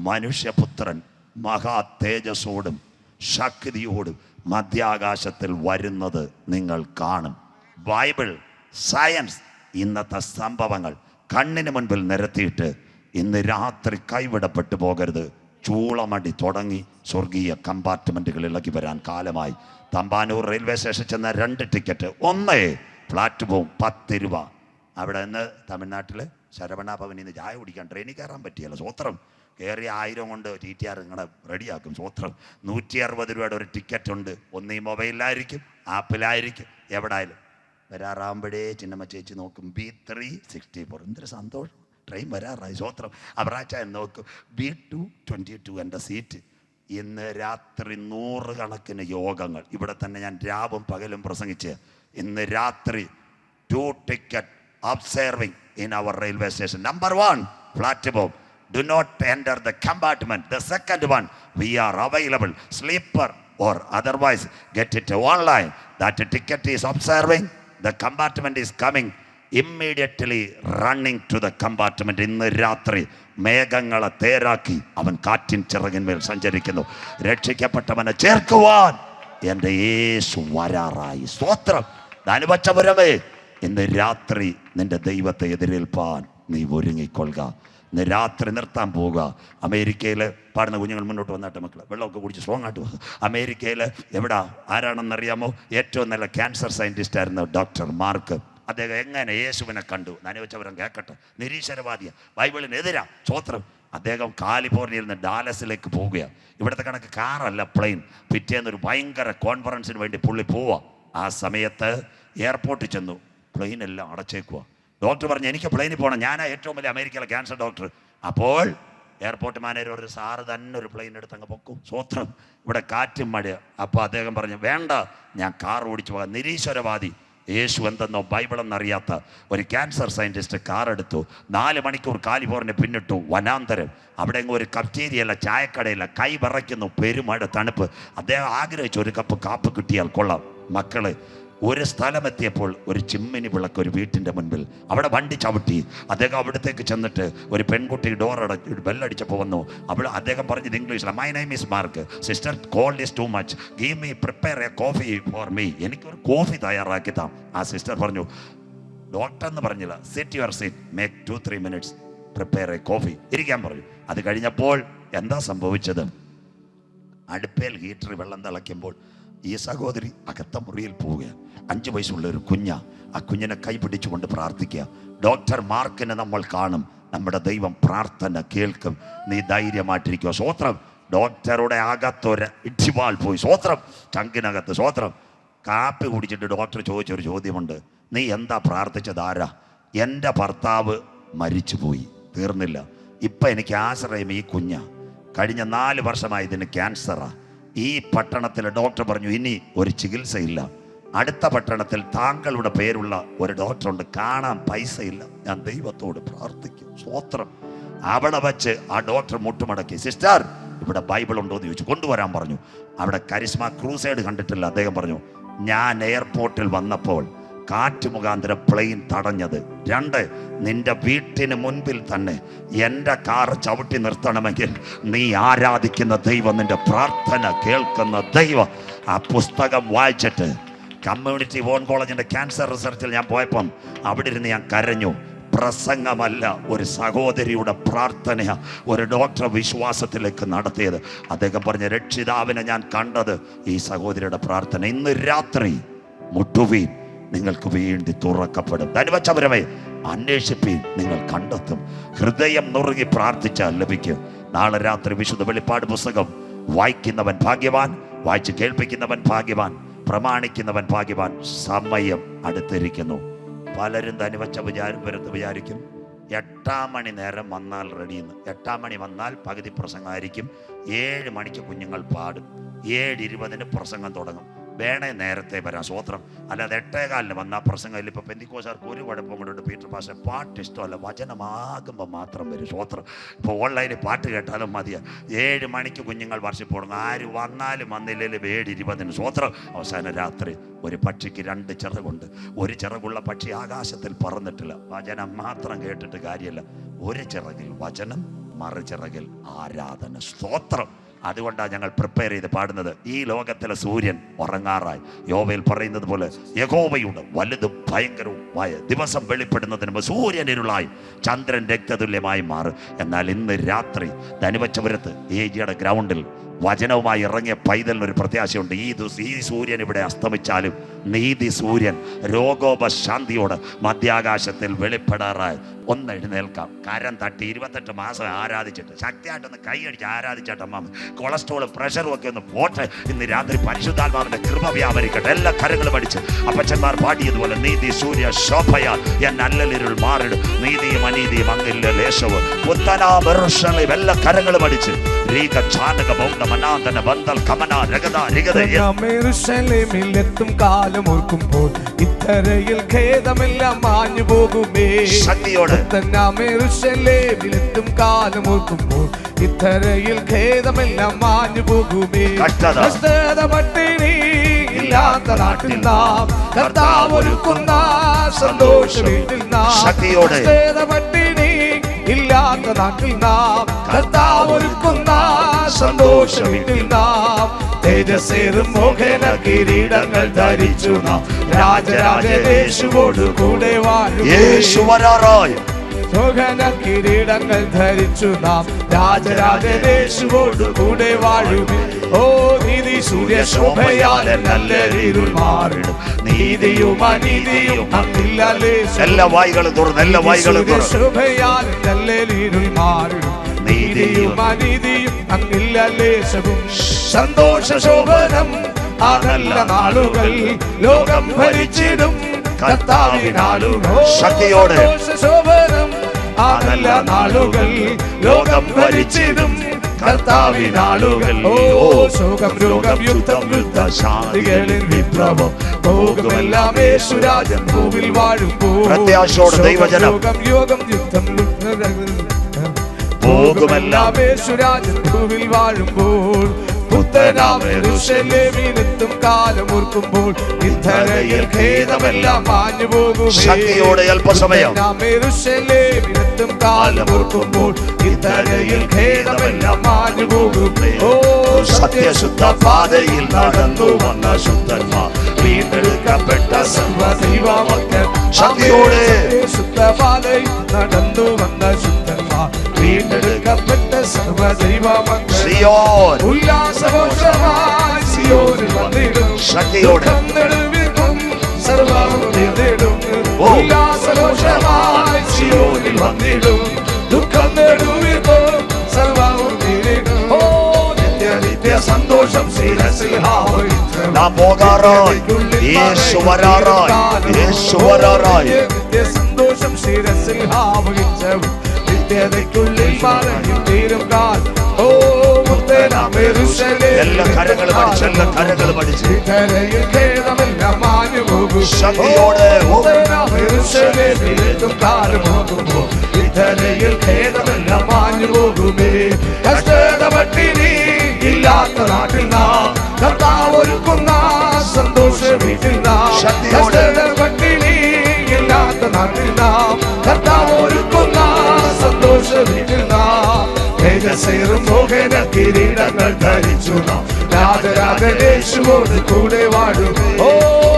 മനുഷ്യപുത്രൻ മഹാ തേജസ്സോടും ശക്തിയോടും മധ്യാകാശത്തിൽ വരുന്നത് നിങ്ങൾ കാണും. ബൈബിൾ, സയൻസ് ഇന്നത്തെ സംഭവങ്ങൾ കണ്ണിന് മുൻപിൽ നിരത്തിയിട്ട് ഇന്ന് രാത്രി കൈവിടപ്പെട്ടു പോകരുത്. ചൂളമടി തുടങ്ങി സ്വർഗീയ കമ്പാർട്ട്മെൻറ്റുകൾ ഇളകി വരാൻ കാലമായി. തമ്പാനൂർ റെയിൽവേ സ്റ്റേഷൻ ചെന്ന 2 ടിക്കറ്റ്, ഒന്ന് പ്ലാറ്റ്ഫോം 10 രൂപ. അവിടെ നിന്ന് തമിഴ്നാട്ടിൽ ശരവണ ഭവനിൽ നിന്ന് ചായ കുടിക്കാൻ ട്രെയിനിൽ കയറാൻ പറ്റിയല്ല. സ്വത്രം കയറി 1000 കൊണ്ട് TTR നിങ്ങളെ റെഡിയാക്കും. സ്വത്രം 160 രൂപയുടെ ഒരു ടിക്കറ്റ് ഉണ്ട്. ഒന്ന് ഈ മൊബൈലിലായിരിക്കും, ആപ്പിലായിരിക്കും, എവിടെ ആയാലും. വരാറാകുമ്പോഴേ ചിന്നമ്മ ചേച്ചി നോക്കും B364. എന്തൊരു സന്തോഷം, ട്രെയിൻ വരാറായി. സ്വത്രം അവറാച്ചായ നോക്കും B222 എൻ്റെ സീറ്റ്. ഇന്ന് രാത്രി 100 കണക്കിന് യോഗങ്ങൾ ഇവിടെ തന്നെ ഞാൻ രാവും പകലും പ്രസംഗിച്ച്. ഇന്ന് രാത്രി 2 ticket observing in our railway station. Number 1, platform. Do not enter the compartment. The second one, we are available, sleeper or otherwise. Get it online. That ticket is observing. The compartment is coming. Immediately running to the compartment. ഇന്ന് രാത്രി മേഘങ്ങളെ തേരാക്കി അവൻ കാറ്റിൻ ചിറകിന്മേൽ സഞ്ചരിക്കുന്നു. രക്ഷിക്കപ്പെട്ടവനെ ചേർക്കുവാൻ എൻ്റെ യേശു വരാറായി. സ്തോത്രം. ധനുവച്ചപുരമേ, ഇന്ന് രാത്രി നിന്റെ ദൈവത്തെ എതിരേൽപ്പാൻ നീ ഒരുങ്ങിക്കൊള്ളുക. ഇന്ന് രാത്രി നിർത്താൻ പോവുക. അമേരിക്കയിൽ പാടുന്ന കുഞ്ഞുങ്ങൾ മുന്നോട്ട് വന്നാട്ടെ മക്കളെ, വെള്ളമൊക്കെ കുടിച്ച് സ്ട്രോങ് ആയിട്ട് പോകുക. അമേരിക്കയിൽ എവിടാ ആരാണെന്നറിയാമോ? ഏറ്റവും നല്ല ക്യാൻസർ സയൻറ്റിസ്റ്റ് ആയിരുന്നു ഡോക്ടർ മാർക്ക്. അദ്ദേഹം എങ്ങനെ യേശുവിനെ കണ്ടു? നനവച്ചവരം കേൾക്കട്ടെ. നിരീശ്വരവാദിയ, ബൈബിളിനെതിരാ. സ്വത്രം. അദ്ദേഹം കാലിഫോർണിയയിൽ നിന്ന് ഡാലസിലേക്ക് പോവുകയാണ്. ഇവിടുത്തെ കണക്ക് കാറല്ല, പ്ലെയിൻ. പിറ്റേന്നൊരു ഭയങ്കര കോൺഫറൻസിന് വേണ്ടി പുള്ളി പോവുക. ആ സമയത്ത് എയർപോർട്ടിൽ ചെന്നു. പ്ലെയിനെല്ലാം അടച്ചേക്കുക. ഡോക്ടർ പറഞ്ഞു എനിക്ക് പ്ലെയിനിൽ പോകണം, ഞാനാ ഏറ്റവും വലിയ അമേരിക്കയിലെ ക്യാൻസർ ഡോക്ടർ. അപ്പോൾ എയർപോർട്ട് മാനേജർ ഒരു സാറ് തന്നെ ഒരു പ്ലെയിൻ എടുത്ത് അങ്ങ് പൊക്കും. സ്വത്രം. ഇവിടെ കാറ്റും മഴ. അപ്പോൾ അദ്ദേഹം പറഞ്ഞു വേണ്ട, ഞാൻ കാർ ഓടിച്ചു പോകാം. നിരീശ്വരവാദി, യേശു എന്തെന്നോ ബൈബിളെന്നറിയാത്ത ഒരു ക്യാൻസർ സയൻറ്റിസ്റ്റ് കാർ എടുത്തു. 4 മണിക്കൂർ കാലിഫോർണിയ പിന്നിട്ടു. വനാന്തരം. അവിടെ എങ്ങും ഒരു കഫ്റ്റീരിയല്ല, ചായക്കടയില്ല. കൈ വിറയ്ക്കുന്നു, പെരുമഴ, തണുപ്പ്. അദ്ദേഹം ആഗ്രഹിച്ചു ഒരു കപ്പ് കാപ്പ് കിട്ടിയാൽ കൊള്ളാം. മക്കള്, ഒരു സ്ഥലമെത്തിയപ്പോൾ ഒരു ചിമ്മിനി വിളക്ക് ഒരു വീട്ടിൻ്റെ മുൻപിൽ. അവിടെ വണ്ടി ചവിട്ടി. അദ്ദേഹം അവിടത്തേക്ക് ചെന്നിട്ട് ഒരു പെൺകുട്ടി ബെല്ലടിച്ചപ്പോൾ വന്നു. അദ്ദേഹം പറഞ്ഞത് ഇംഗ്ലീഷിലാണ്. My name is Mark, sister cold is too much, give me prepare a coffee for me. എനിക്കൊരു കോഫി തയ്യാറാക്കി താം. ആ സിസ്റ്റർ പറഞ്ഞു, ഡോക്ടർ എന്ന് പറഞ്ഞില്ല, sit your seat, make 2-3 minutes, prepare a coffee. ഇരിക്കാൻ പറഞ്ഞു. അത് കഴിഞ്ഞപ്പോൾ എന്താ സംഭവിച്ചത്? അടുപ്പേൽ ഹീറ്ററിൽ വെള്ളം തിളയ്ക്കുമ്പോൾ ഈ സഹോദരി അകത്ത മുറിയിൽ പോവുകയാണ്. 5 വയസ്സുള്ള ഒരു കുഞ്ഞാ. ആ കുഞ്ഞിനെ കൈ പിടിച്ചുകൊണ്ട് പ്രാർത്ഥിക്കുക. ഡോക്ടർ മാർക്കിനെ നമ്മൾ കാണും. നമ്മുടെ ദൈവം പ്രാർത്ഥന കേൾക്കും. നീ ധൈര്യമായിട്ടിരിക്കുക. സ്വത്രം. ഡോക്ടറുടെ അകത്തൊരു ഇടിവാൾ പോയി. സ്വത്രം. ചങ്കിനകത്ത്. സ്വത്രം. കാപ്പി കുടിച്ചിട്ട് ഡോക്ടർ ചോദിച്ചൊരു ചോദ്യമുണ്ട്, നീ എന്താ പ്രാർത്ഥിച്ചത്? ആരാ? എൻ്റെ ഭർത്താവ് മരിച്ചുപോയി. തീർന്നില്ല. ഇപ്പം എനിക്ക് ആശ്രയം ഈ കുഞ്ഞാ. കഴിഞ്ഞ 4 വർഷമായി ഇതിന് ക്യാൻസറാ. ഈ പട്ടണത്തിൽ ഡോക്ടർ പറഞ്ഞു ഇനി ഒരു ചികിത്സയില്ല. അടുത്ത പട്ടണത്തിൽ താങ്കളുടെ പേരുള്ള ഒരു ഡോക്ടറുണ്ട്, കാണാൻ പൈസയില്ല. ഞാൻ ദൈവത്തോട് പ്രാർത്ഥിക്കും. സ്വത്രം. അവിടെ വച്ച് ആ ഡോക്ടർ മുട്ടുമടക്കി, സിസ്റ്റർ ഇവിടെ ബൈബിൾ ഉണ്ടോ എന്ന് ചോദിച്ചു. കൊണ്ടുവരാൻ പറഞ്ഞു. അവിടെ കരിസ്മ ക്രൂസൈഡ് കണ്ടിട്ടില്ല. അദ്ദേഹം പറഞ്ഞു, ഞാൻ എയർപോർട്ടിൽ വന്നപ്പോൾ കാറ്റ് മുഖാന്തരം പ്ലെയിൻ തടഞ്ഞത്. 2, നിന്റെ വീട്ടിന് മുൻപിൽ തന്നെ എൻ്റെ കാർ ചവിട്ടി നിർത്തണമെങ്കിൽ നീ ആരാധിക്കുന്ന ദൈവം, നിന്റെ പ്രാർത്ഥന കേൾക്കുന്ന ദൈവം. ആ പുസ്തകം വായിച്ചിട്ട് കമ്മ്യൂണിറ്റി വോൺ കോളേജിൻ്റെ ക്യാൻസർ റിസർച്ചിൽ ഞാൻ പോയപ്പം അവിടെ ഇരുന്ന് ഞാൻ കരഞ്ഞു. പ്രസംഗമല്ല, ഒരു സഹോദരിയുടെ പ്രാർത്ഥനയാ ഒരു ഡോക്ടർ വിശ്വാസത്തിലേക്ക് നടത്തിയത്. അദ്ദേഹം പറഞ്ഞ രക്ഷിതാവിനെ ഞാൻ കണ്ടത് ഈ സഹോദരിയുടെ പ്രാർത്ഥന. ഇന്ന് രാത്രി മുട്ടുവീൻ, നിങ്ങൾക്ക് വേണ്ടി തുറക്കപ്പെടും. ധനുവച്ചപുരമേ, അന്വേഷിപ്പീൻ, നിങ്ങൾ കണ്ടെത്തും. ഹൃദയം നുറുകി പ്രാർത്ഥിച്ചാൽ ലഭിക്കും. നാളെ രാത്രി വിശുദ്ധ വെളിപ്പാട് പുസ്തകം വായിക്കുന്നവൻ ഭാഗ്യവാൻ, വായിച്ച് കേൾപ്പിക്കുന്നവൻ ഭാഗ്യവാൻ, പ്രമാണിക്കുന്നവൻ ഭാഗ്യവാൻ. സമയം അടുത്തിരിക്കുന്നു. പലരും വിചാരിക്കും 8 മണി നേരം വന്നാൽ റെഡിയെന്ന്. 8 മണി വന്നാൽ പകുതി പ്രസംഗമായിരിക്കും. 7 മണിക്ക് കുഞ്ഞുങ്ങൾ പാടും. 7:20 പ്രസംഗം തുടങ്ങും. വേണേ നേരത്തെ വരാം. സ്വോത്രം. അല്ലാതെ 8:15 വന്നാൽ പ്രസംഗം. ഇപ്പം പെന്തിക്കോസ്തുകാർക്ക് ഒരു കുഴപ്പം കൊണ്ടുണ്ട്. പീറ്റർ പാസ്റ്റർ പാട്ട് ഇഷ്ടമല്ല, വചനമാകുമ്പോൾ മാത്രം വരും. സ്വോത്രം. ഇപ്പോൾ ഓൺലൈനിൽ പാട്ട് കേട്ടാലും മതിയാ. 7 മണിക്ക് കുഞ്ഞുങ്ങൾ വർഷിപ്പ് തുടങ്ങും. ആര് വന്നാലും വന്നില്ലെങ്കിലും 7:20. സ്വോത്രം. അവസാന രാത്രി ഒരു പക്ഷിക്ക് 2 ചിറകുണ്ട്. ഒരു ചിറകുള്ള പക്ഷി ആകാശത്തിൽ പറന്നിട്ടില്ല. വചനം മാത്രം കേട്ടിട്ട് കാര്യമില്ല. ഒരു ചിറകിൽ വചനം, മറുചിറകിൽ ആരാധന. സ്തോത്രം. അതുകൊണ്ടാണ് ഞങ്ങൾ പ്രിപ്പയർ ചെയ്ത് പാടുന്നത്. ഈ ലോകത്തിലെ സൂര്യൻ ഉറങ്ങാറായി. യോബേൽ പറയുന്നത് പോലെ യഹോവയുടെ വലുതും ഭയങ്കരവുമായ ദിവസം വെളിപ്പെടുന്നതിന് മുമ്പ് സൂര്യൻ ഇരുളായി, ചന്ദ്രൻ രക്തതുല്യമായി മാറും. എന്നാൽ ഇന്ന് രാത്രി ധനുവച്ചപുരത്ത് ഏജിയുടെ ഗ്രൗണ്ടിൽ വചനവുമായി ഇറങ്ങിയ പൈതലിനൊരു പ്രത്യാശയുണ്ട്. ഈ സൂര്യൻ ഇവിടെ അസ്തമിച്ചാലും നീതി സൂര്യൻ രോഗോപശാന്തിയോട് മധ്യാകാശത്തിൽ വെളിപ്പെടാറായി. ഒന്ന് എഴുന്നേൽക്കാം. കരം തട്ടി 28 മാസം ആരാധിച്ചിട്ട് ശക്തിയായിട്ടൊന്ന് കൈയടിച്ച് ആരാധിച്ചിട്ട് അമ്മ കൊളസ്ട്രോളും പ്രഷറും ഒക്കെ ഒന്ന് പോട്ടെ. ഇന്ന് രാത്രി പരിശുദ്ധാത്മാവിന്റെ കൃപ വ്യാപരിക്കട്ടെ. എല്ലാ കരങ്ങളും അടിച്ച് അപ്പച്ചന്മാർ പാടിയതുപോലെ നീതി സൂര്യ ശോഭയാൽ എൻ അല്ലലിരുൾ മാറിടും, നീതിയും അനീതിയും അങ്ങില്ല ലേശവും പുത്തനാമറുഷലും. എല്ലാ കരങ്ങളും അടിച്ച് രീക ചാനക ബൗദ്ധ മനാന്തന ബന്ധൽ കമന രഗത യെരൂശലേമിലെത്തും കാലം ഓർക്കുമ്പോൾ ഇത്തരയിൽ ഖേദമെല്ലാം മാഞ്ഞു പോകുമേ. ശക്തിയോട് യെരൂശലേമിലെത്തും കാലം ഓർക്കുമ്പോൾ ഇത്തരയിൽ ഖേദമെല്ലാം മാഞ്ഞു പോകുമേ. കഷ്ടത പട്ടിണി ഇല്ലാത്ത നാട്ടിൽ നാം കർത്താവ് ഒരുക്കുന്ന സന്തോഷം വീട്ടിൽ നാം. കഷ്ടത പട്ടിണി ഇല്ലാത്ത നാട്ടിൽ നാം കർത്താവ് ഒരുക്കുന്ന സന്തോഷം വീട്ടിൽ നാം. തേജസ്സേറും മോഹന കിരീടങ്ങൾ ധരിച്ചു നാം രാജരാജേശുവോട് കൂടെ വാഴും. മോഹന കിരീടങ്ങൾ ധരിച്ചു നാം രാജരാജേശുവോട് കൂടെ വാഴും. ഓ നീതി സൂര്യ ശോഭയാൽ നല്ലൊരു മാറിടും, നീതിയും അനീതിയും അങ്ങില്ല ലേശവും. എല്ലാ വായികളും തുറന്ന്, എല്ലാ വായികളും തുറന്ന്. ശോഭയാൽ നല്ലൊരു മാറിടും, നീതിയും അനീതിയും അങ്ങില്ല ലേശവും. സന്തോഷ ശോഭനം ആ നല്ല നാളുകൾ ലോകം ഭരിച്ചിടും കർത്താവിനാളുകൾ. ശക്തിയോടെ ശോഭനം ആ നല്ല നാളുകൾ ലോകം ഭരിച്ചിടും കർത്താവിനാളുകൾ. ഓ ശോകം രോഗം യുദ്ധം യുദ്ധശാന്തികളിൽ വിപ്ലവം പോകുമെല്ലാം യേശുരാജൻ ഭൂവിൽ വാഴുമ്പോൾ. പ്രത്യാശയോടെ ദൈവജനം യോഗം യുദ്ധം പോകുമെല്ലാം യേശുരാജൻ ഭൂവിൽ വാഴുമ്പോൾ. യെരൂശലേമിലെത്തും കാലം ഓർക്കുമ്പോൾ ഇത്തരയിൽ ഖേദമെല്ലാം മാഞ്ഞു പോകും. ശക്തിയോടെ അല്പസമയം. യെരൂശലേമിലെത്തും കാലം ഓർക്കുമ്പോൾ ഇത്തരയിൽ ഖേദമെല്ലാം മാഞ്ഞു പോകും. ഓ സത്യശുദ്ധ പാതയിൽ നടന്നു വന്ന ശുദ്ധന്മാർ, വീണ്ടെടുക്കപ്പെട്ട സർവ്വദൈവമക്കൾ. ശക്തിയോടെ ശുദ്ധ പാതയിൽ നടന്നു വന്ന ശുദ്ധന്മാർ, വീണ്ടെടുക്കപ്പെട്ട സർവ്വദൈവമക്കൾ. ഉല്ലാസഘോഷമായി സിയോനിൽ വന്നിടും. ശക്തിയോടെ സർവ്വവും നേടിടും. ഉല്ലാസഘോഷമായി സിയോനിൽ വന്നിടും. ദുഃഖം നേടുവിടും സർവ്വവും നേടിടും. ഓ നിത്യ സന്തോഷം ശിരസിൽ നാം പോകാറായി. യേശു വരാറായി. യേശു വരാറായി. നിത്യ സന്തോഷം ശിരസിൽ ആവഹിച്ചവൻ നിത്യതയ്ക്കുള്ളിൽ മറഞ്ഞു തീരും കാൽ. ഓ എല്ലാ കരങ്ങളും അടിച്ച്, എല്ലാ കരങ്ങളും അടിച്ച്. ഇത്തരയിൽ ഖേദമെല്ലാം മാഞ്ഞു പോകും. ശക്തിയോടെ യെരൂശലേമിലെത്തും കാലം ഓർക്കുമ്പോൾ ഇത്തരയിൽ ഖേദമെല്ലാം മാഞ്ഞു പോകുമേ. കഷ്ടത പട്ടിണി ഇല്ലാത്ത നാട്ടിൽ നാം കർത്താവ് ഒരുക്കുന്ന സന്തോഷ വീട്ടിൽ നാം. കഷ്ടത പട്ടിണി ഇല്ലാത്ത നാട്ടിൽ നാം കർത്താവ് ഒരുക്കുന്ന സന്തോഷ വീട്ടിൽ നാം. തേജസ്സേറും മോഹന കിരീടങ്ങൾ ധരിച്ചു നാം രാജരാജേശുവോട് കൂടെ വാഴും. ഓ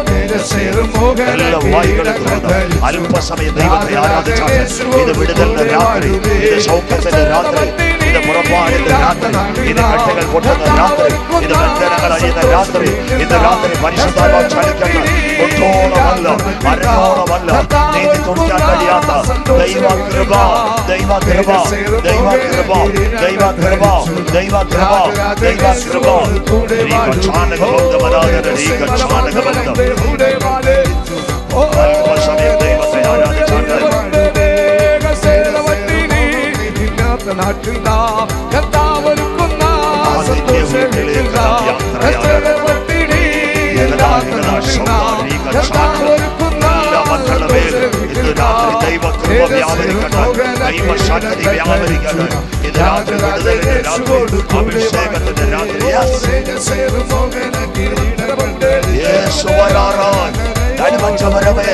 തേജസ്സേറും മോഹന കിരീടങ്ങൾ ധരിച്ചു അല്പസമയം ദൈവത്തെ ആരാധിച്ചാണ്. ഇത് വിടുതലിന്റെ രാത്രി, ഇത് സൗഖ്യത്തിന്റെ രാത്രി, ഇത് പുറപ്പാടിന്റെ രാത്രി, ഇത് കെട്ടുകൾ പൊട്ടുന്ന രാത്രി, ഇത് ബന്ധനങ്ങൾ അഴിയുന്ന രാത്രി. ഇത് രാത്രി പരിശുദ്ധാത്മാവ് ചലിക്കുന്ന ഒട്ടോളമല്ല, അരങ്ങോളമല്ല, നീതി തുറക്കാൻ കഴിയാത്ത ദൈവകൃപ, ദൈവകൃപ, ദൈവകൃപ, ദൈവകൃപ, ദൈവകൃപ, ദൈവകൃപ. ചാനകബന്ധം അല്പസമയം ദൈവത്തെ ആരാധിച്ചാണ്. നാട്ടിൽ നാം കർത്താവ് ഒരുക്കുന്ന സന്തോഷ വീട്ടിൽ നാം. എല്ലാ മക്കളുടെ മേൽ ഇന്ന് രാത്രി ദൈവകൃപ വ്യാപരിക്കട്ടെ, ദൈവശക്തി വ്യാപരിക്കട്ടെ. ഇത് രാത്രി വിടുതലിന്റെ രാത്രി, അഭിഷേകത്തിന്റെ രാത്രി. യേശു വരാറായി, ധനുവച്ചവരമേ,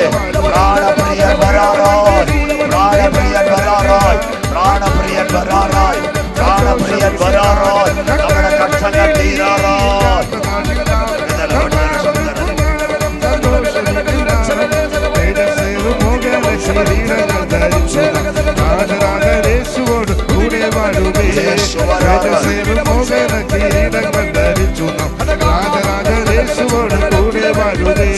പ്രാണപ്രിയൻ വരാറായി, പ്രാണപ്രിയൻ വരാറായി, പ്രാണപ്രിയൻ വരാറായി, പ്രാണപ്രിയൻ വരാറായി, നമ്മുടെ കഷ്ടങ്ങൾ തീരാറായി. രാജരാജേശുവോട് കൂടെ വാഴുവേ, മോഹന കിരീടങ്ങൾ ധരിച്ചു നാം. രാജരാജേശുവോട് കൂടെ വാഴുവേ,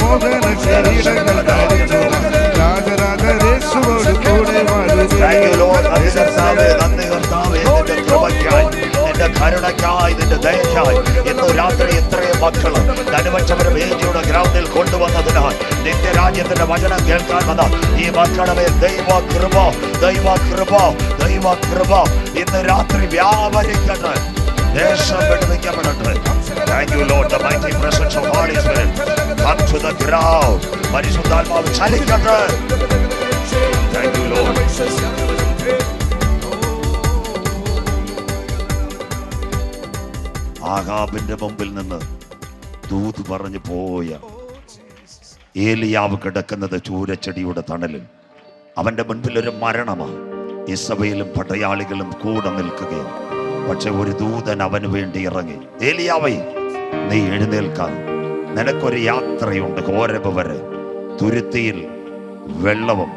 മോഹന കിരീടങ്ങൾ ധരിച്ചു നാം. രാജരാജേശുവോട് കൂടെ വാഴുവേ. നന്ദി കർത്താവേ, നിന്റെ കൃപയ്ക്കായി, നിന്റെ കരുണയ്ക്കായി, നിന്റെ ദയയ്ക്കായി ഇന്ന് രാത്രി ഇത്രയും മക്കൾ ധനുവച്ചവരെ വേദിയുടെ ഗ്രൗണ്ടിൽ കൊണ്ടുവന്നതിനാൽ നിന്റെ രാജ്യത്തിന്റെ വചനം കേൾക്കാൻ വന്ന ഈ മക്കളുടെ മേൽ ദൈവകൃപ, ദൈവകൃപ, ദൈവകൃപ ഇന്ന് രാത്രി വ്യാപരിക്കട്ടെ, ദേശം വിടുവിക്കപ്പെടട്ടെ. Thank you Lord, the mighty presence of Holy Spirit come to the ground. പരിശുദ്ധാത്മാവ് ചലിക്കട്ടെ. Thank you Lord. ആഹാബിന്റെ മുമ്പിൽ നിന്ന് ദൂത് പറഞ്ഞു പോയ ഏലിയാവ് കിടക്കുന്നത് ചൂരച്ചെടിയുടെ തണലിൽ. അവന്റെ മുൻപിൽ ഒരു മരണമാണ്. ഇസബയിലും പടയാളികളും കൂടെ നിൽക്കുകയാണ്. പക്ഷെ ഒരു ദൂതൻ അവന് വേണ്ടി ഇറങ്ങി, ഏലിയാവേ നീ എഴുന്നേൽക്കാൻ, നിനക്കൊരു യാത്രയുണ്ട് ഹോരേബ് വരെ. തുരുത്തിയിൽ വെള്ളവും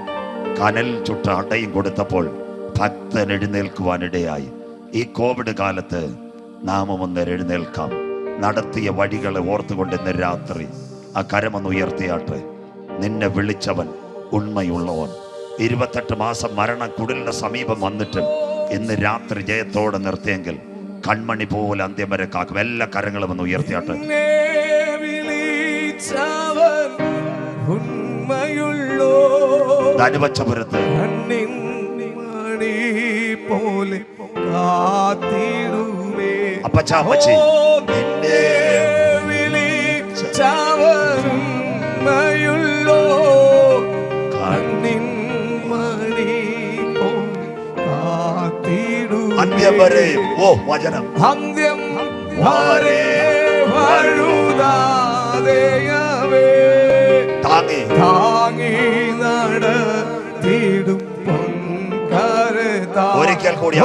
കനൽ ചുട്ട അടയും കൊടുത്തപ്പോൾ ഭക്തൻ എഴുന്നേൽക്കുവാനിടയായി. ഈ കോവിഡ് കാലത്ത് നാമം ഒന്ന് എഴുന്നേൽക്കാം. നടത്തിയ വഴികളെ ഓർത്തുകൊണ്ട് ഇന്ന് രാത്രി ആ കരമൊന്ന് ഉയർത്തിയാട്ടെ. നിന്നെ വിളിച്ചവൻ ഉണ്മയുള്ളവൻ. 28 മാസം മരണം കുടിലിന്റെ സമീപം വന്നിട്ടും ഇന്ന് രാത്രി ജയത്തോടെ നിർത്തിയെങ്കിൽ കൺമണി പോലെ അന്ത്യം വരെ കാക്കും. എല്ലാ കരങ്ങളും ഒന്ന് ഉയർത്തിയാട്ടെ. ധനുവച്ചപുരത്ത് അപ്പച്ചാ അപ്പച്ചി അന്ത്യം വരെ ഓ വചനം അന്ത്യം വരെ വഴുതാതെയവേ താങ്ങി താങ്ങി നടത്തിടും പൊൻകരതാ. ഒരിക്കൽ കൂടി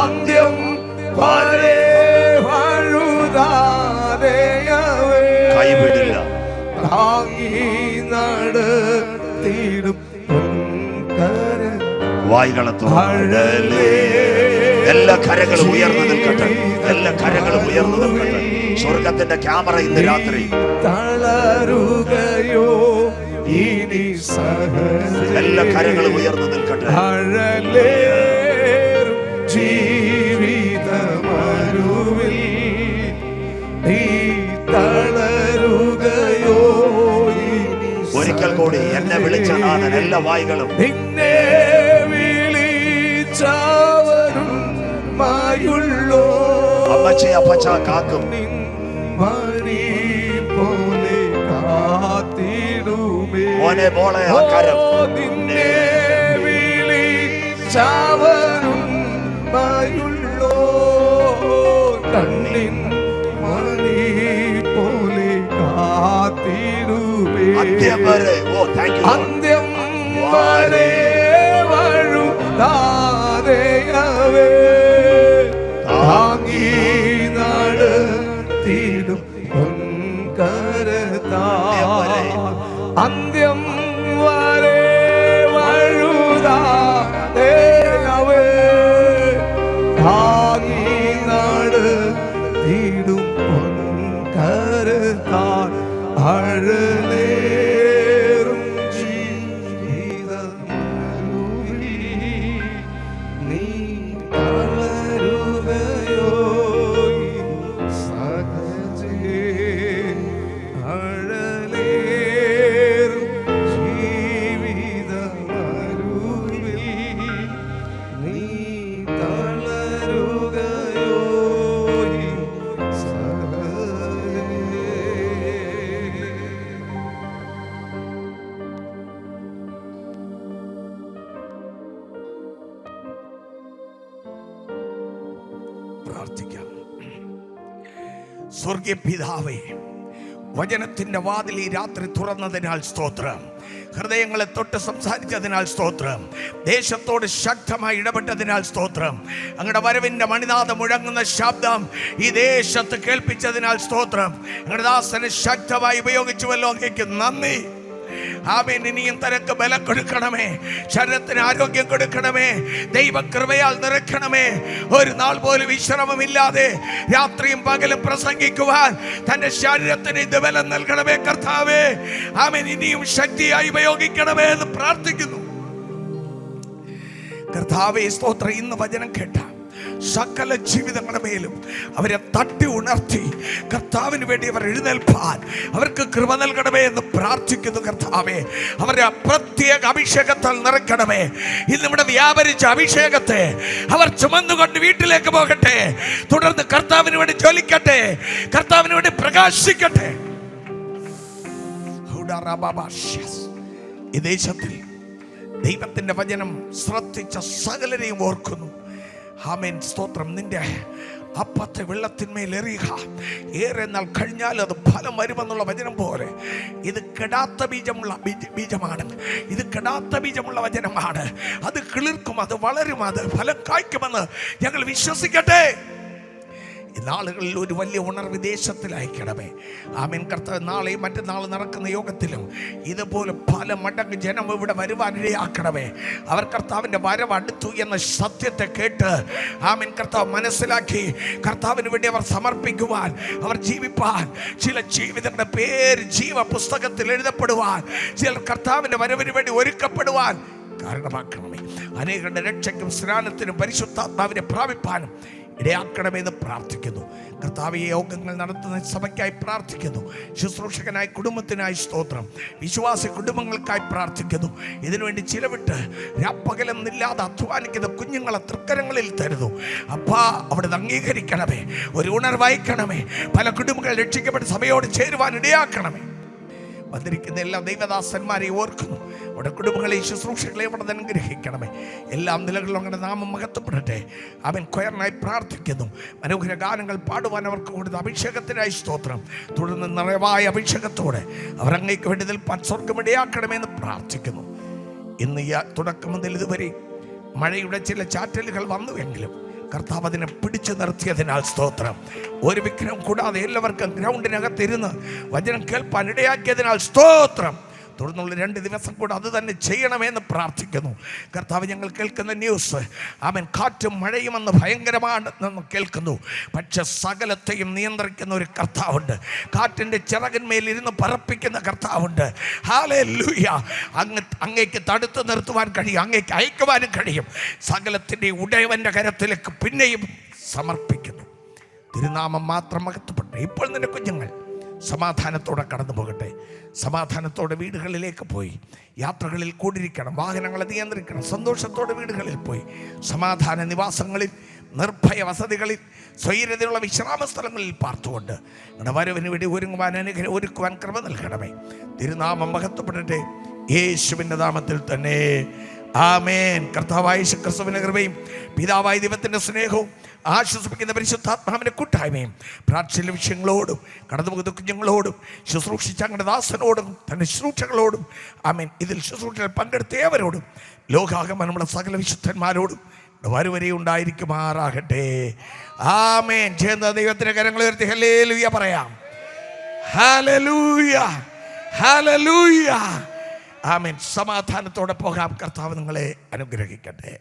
അന്ത്യം വരെ വഴുതാതെയവേ കൈവിടില്ല. താങ്ങി നടത്തിടും പൊൻകരതാ. വായികളെ തുറന്നേ. എല്ലാ കരകളും ഉയർന്നു നിൽക്കട്ടെ, എല്ലാ കരകളും ഉയർന്നു നിൽക്കട്ടെ. സ്വർഗത്തിന്റെ ക്യാമറ ഇന്ന് രാത്രി തളരുകയോ ഇനി എല്ലാ കരങ്ങളും ഉയർന്നു നിൽക്കട്ടെ. ജീവിതമരുവിൽ നീ തളരുകയോ. ഒരിക്കൽ കൂടി എന്നെ വിളിച്ച നാഥൻ എല്ലാ വായികളും നിന്നെ വിളിച്ചവരും മായുള്ളോ. അമ്മച്ചി അപ്പച്ച കാക്കും. മണി പോലെ കാത്തിടുമേ. മോനെ മോളെ ആ കരം. നിന്നെ വിളിച്ചവരും മായുള്ളോ. കണ്ണിൻ മണി പോലെ കാത്തിടുമേ. അന്ത്യം വരെ ഓ താങ്ക് യു. അന്ത്യം വരെ വഴുതാതെയവേ താങ്ങി നടത്തിടും പൊൻകരതാ. അന്ത്യം വരെ വഴുതാതെയവേ താങ്ങി നടത്തിടും പൊൻകരതാ. അഴലേറും ജീവിതമരുവിൽ നീ തളരുകയോ സഹജേ. അഴലേറും ജീവിതമരുവിൽ നീ തളരുകയോ സഹജേ. പ്രാർത്ഥിക്കാം. സ്വർഗീയ പിതാവേ, വചനത്തിന്റെ വാതിൽ ഈ രാത്രി തുറന്നതിനാൽ സ്തോത്രം. ഹൃദയങ്ങളെ തൊട്ട് സംസാരിച്ചതിനാൽ സ്തോത്രം. ദേശത്തോട് ശക്തമായി ഇടപെട്ടതിനാൽ സ്തോത്രം. അങ്ങയുടെ വരവിന്റെ മണിനാഥം മുഴങ്ങുന്ന ശബ്ദം ഈ ദേശത്ത് കേൾപ്പിച്ചതിനാൽ സ്തോത്രം. അങ്ങയുടെ ദാസനെ ശക്തമായി ഉപയോഗിച്ചുവല്ലോ, അങ്ങേക്ക് നന്ദി. ആമേൻ. ഇനിയും തനക്ക് ബലം കൊടുക്കണമേ, ശരീരത്തിന് ആരോഗ്യം കൊടുക്കണമേ, ദൈവകൃപയാൽ നിറയ്ക്കണമേ. ഒരു നാൾ പോലും വിശ്രമമില്ലാതെ രാത്രിയും പകലും പ്രസംഗിക്കുവാൻ തന്റെ ശരീരത്തിന് ഇത് ബലം നൽകണമേ കർത്താവേ. ആമേൻ. ഇനിയും ശക്തിയായി ഉപയോഗിക്കണമേ എന്ന് പ്രാർത്ഥിക്കുന്നു കർത്താവേ. സ്തോത്രം. ഇന്ന് വചനം കേട്ട സകല ജീവിതങ്ങളുടെ മേലും അവരെ തട്ടി ഉണർത്തി കർത്താവിന് വേണ്ടി അവർ എഴുന്നേൽപ്പാൻ അവർക്ക് കൃപ നൽകണമേ എന്ന് പ്രാർത്ഥിക്കുന്നു കർത്താവേ. അവരെ പ്രത്യേക അഭിഷേകത്താൽ നിറയ്ക്കണമേ. ഇന്ന് ഇവിടെ വ്യാപരിച്ച അഭിഷേകത്തെ അവർ ചുമന്നുകൊണ്ട് വീട്ടിലേക്ക് പോകട്ടെ. തുടർന്ന് കർത്താവിന് വേണ്ടി ജ്വലിക്കട്ടെ, കർത്താവിന് വേണ്ടി പ്രകാശിക്കട്ടെ. ഈ ദേശത്തിൽ ദൈവത്തിന്റെ വചനം ശ്രദ്ധിച്ച സകലരെയും ഓർക്കുന്നു. ആമേൻ. സ്തോത്രം. നിന്റെ അപ്പത്തെ വെള്ളത്തിന്മേൽ എറിയുക, ഏറെ നാൾ കഴിഞ്ഞാൽ അത് ഫലം വരുമെന്നുള്ള വചനം പോലെ ഇത് കെടാത്ത ബീജമാണ്. ഇത് കെടാത്ത ബീജമുള്ള വചനമാണ്. അത് കിളിർക്കും, അത് വളരും, അത് ഫലം കായ്ക്കുമെന്ന് ഞങ്ങൾ വിശ്വസിക്കട്ടെ. ഈ നാളുകളിൽ ഒരു വലിയ ഉണർവ് ദേശത്തിൽ അയക്കണമേ. ആമേൻ കർത്താവ്. നാളെയും മറ്റന്നാൾ നടക്കുന്ന യോഗത്തിലും ഇതുപോലെ പല മടങ്ങ് ജനം ഇവിടെ വരുവാനിടയാക്കണമേ. അവർ കർത്താവിൻ്റെ വരവ് അടുത്തു എന്ന സത്യത്തെ കേട്ട് ആമേൻ കർത്താവ് മനസ്സിലാക്കി കർത്താവിന് വേണ്ടി അവർ സമർപ്പിക്കുവാൻ, അവർ ജീവിപ്പാൻ, ചില ജീവിതങ്ങളുടെ പേര് ജീവ പുസ്തകത്തിൽ എഴുതപ്പെടുവാൻ, ചിലർ കർത്താവിൻ്റെ വരവിന് വേണ്ടി ഒരുക്കപ്പെടുവാൻ കാരണമാക്കണമേ. അനേകരുടെ രക്ഷയ്ക്കും സ്നാനത്തിനും പരിശുദ്ധാത്മാവിനെ പ്രാപിപ്പാനും ഇടയാക്കണമെന്ന് പ്രാർത്ഥിക്കുന്നു കർത്താവ്. ഈ യോഗങ്ങൾ നടത്തുന്ന സഭയ്ക്കായി പ്രാർത്ഥിക്കുന്നു. ശുശ്രൂഷകനായി കുടുംബത്തിനായി സ്തോത്രം. വിശ്വാസി കുടുംബങ്ങൾക്കായി പ്രാർത്ഥിക്കുന്നു. ഇതിനുവേണ്ടി ചിലവിട്ട് രാപ്പകലെന്നില്ലാതെ അധ്വാനിക്കുന്ന കുഞ്ഞുങ്ങളെ തൃക്കരങ്ങളിൽ തരുന്നു. അപ്പാ, അവിടെ അംഗീകരിക്കണമേ, ഒരു ഉണർവയക്കണമേ. പല കുടുംബങ്ങൾ രക്ഷിക്കപ്പെട്ട് സഭയോട് ചേരുവാൻ ഇടയാക്കണമേ. വന്നിരിക്കുന്ന എല്ലാ ദൈവദാസന്മാരെ ഓർക്കുന്നു. അവിടെ കുടുംബങ്ങളെ, ശുശ്രൂഷകളെ അവിടെ അനുഗ്രഹിക്കണമേ. എല്ലാ നിലകളിലും അങ്ങനെ നാമം മഹത്വപ്പെടട്ടെ. അവൻ കൊയറിനായി പ്രാർത്ഥിക്കുന്നു. മനോഹര ഗാനങ്ങൾ പാടുവാൻ അവർക്ക് കൊടുത്ത അഭിഷേകത്തിനായി സ്തോത്രം. തുടർന്ന് നിറവായ അഭിഷേകത്തോടെ അവർ അങ്ങേക്ക് വേണ്ടി നിൽപ്പാൻ സ്വർഗമിടയാക്കണമെന്ന് പ്രാർത്ഥിക്കുന്നു. ഇന്ന് ഈ തുടക്കം മുതൽ ഇതുവരെ മഴയുടെ ചില ചാറ്റലുകൾ വന്നുവെങ്കിലും കർത്താവ് അതിനെ പിടിച്ചു നിർത്തിയതിനാൽ സ്തോത്രം. ഒരു വിഘ്നം കൂടാതെ എല്ലാവർക്കും ഗ്രൗണ്ടിനകത്തിരുന്ന് വചനം കേൾപ്പാൻ ഇടയാക്കിയതിനാൽ സ്തോത്രം. തുടർന്നുള്ള 2 ദിവസം കൂടെ അത് തന്നെ ചെയ്യണമെന്ന് പ്രാർത്ഥിക്കുന്നു കർത്താവ്. ഞങ്ങൾ കേൾക്കുന്ന ന്യൂസ് ആമേൻ, കാറ്റും മഴയുമെന്ന് ഭയങ്കരമാണെന്ന് കേൾക്കുന്നു. പക്ഷെ സകലത്തെയും നിയന്ത്രിക്കുന്ന ഒരു കർത്താവുണ്ട്. കാറ്റിൻ്റെ ചിറകിന്മേലിരുന്ന് പറപ്പിക്കുന്ന കർത്താവുണ്ട്. ഹല്ലേലൂയ. അങ്ങേക്ക് തടുത്തു നിർത്തുവാൻ കഴിയും, അങ്ങേക്ക് അയക്കുവാനും കഴിയും. സകലത്തിൻ്റെ ഉടയവൻ്റെ കരത്തിലേക്ക് പിന്നെയും സമർപ്പിക്കുന്നു. തിരുനാമം മാത്രം മഹത്വപ്പെട്ടെ. ഇപ്പോൾ നിന്റെ കുഞ്ഞുങ്ങൾ സമാധാനത്തോടെ കടന്നു പോകട്ടെ. സമാധാനത്തോടെ വീടുകളിലേക്ക് പോയി യാത്രകളിൽ കൂടിയിരിക്കണം, വാഹനങ്ങളെ നിയന്ത്രിക്കണം. സന്തോഷത്തോടെ വീടുകളിൽ പോയി സമാധാന നിവാസങ്ങളിൽ, നിർഭയ വസതികളിൽ, സ്വൈര്യതയുള്ള വിശ്രാമ സ്ഥലങ്ങളിൽ പാർത്തുകൊണ്ട് നിങ്ങളുടെ വരവിന് വേണ്ടി ഒരുക്കുവാൻ കൃപ നൽകണമേ. തിരുനാമം മഹത്വപ്പെടട്ടെ. യേശുവിൻ്റെ നാമത്തിൽ തന്നെ ആമേൻ. കർത്താവായ യേശു ക്രിസ്തുവിന്റെ കൃപയും പിതാവായ ദൈവത്തിൻ്റെ സ്നേഹവും ആശ്വസിപ്പിക്കുന്ന പരിശുദ്ധാത്മാവിൻ്റെ കൂട്ടായ്മയും പ്രാർത്ഥന വിഷയങ്ങളോടും കടന്നുപോകുന്ന കുഞ്ഞുങ്ങളോടും ശുശ്രൂഷിച്ച അങ്ങയുടെ ദാസനോടും തൻ്റെ ശുശ്രൂഷകളോടും ആമേൻ ഇതിൽ ശുശ്രൂഷകൾ പങ്കെടുത്ത ഏവരോടും ലോകാഗമനമുള്ള സകല വിശുദ്ധന്മാരോടും വരുവരെ ഉണ്ടായിരിക്കുമാറാകട്ടെ. ആമേൻ. ചേർന്ന ദൈവത്തിൻ്റെ കരങ്ങൾ ഉയർത്തി ഹല്ലേലൂയ പറയാം. Hallelujah, hallelujah. ആമേൻ. സമാധാനത്തോടെ പോകാം. കർത്താവ് നിങ്ങളെ അനുഗ്രഹിക്കട്ടെ.